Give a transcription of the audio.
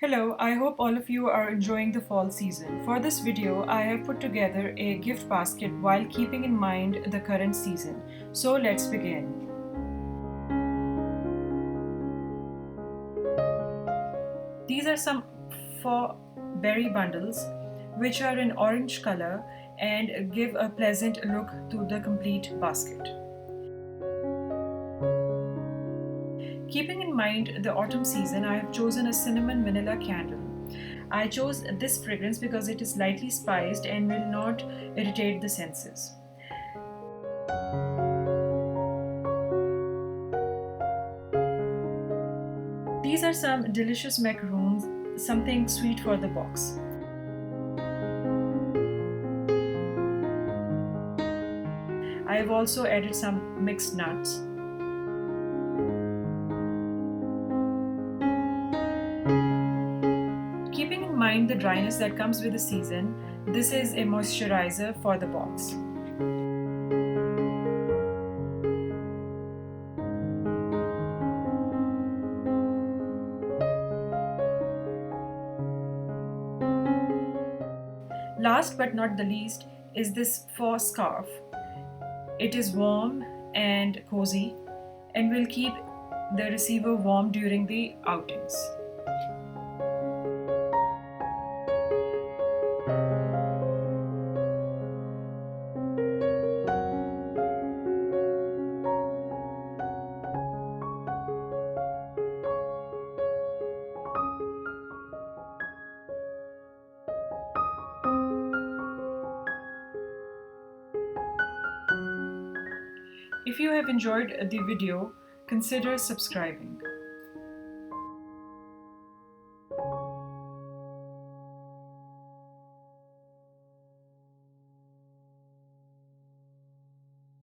Hello, I hope all of you are enjoying the fall season. For this video, I have put together a gift basket while keeping in mind the current season. So let's begin. These are some 4 berry bundles which are in orange color and give a pleasant look to the complete basket. Keeping in mind the autumn season, I have chosen a cinnamon vanilla candle. I chose this fragrance because it is lightly spiced and will not irritate the senses. These are some delicious macaroons, something sweet for the box. I have also added some mixed nuts. Keeping in mind the dryness that comes with the season, this is a moisturizer for the box. Last but not the least is this fur scarf. It is warm and cozy and will keep the receiver warm during the outings. If you have enjoyed the video, consider subscribing.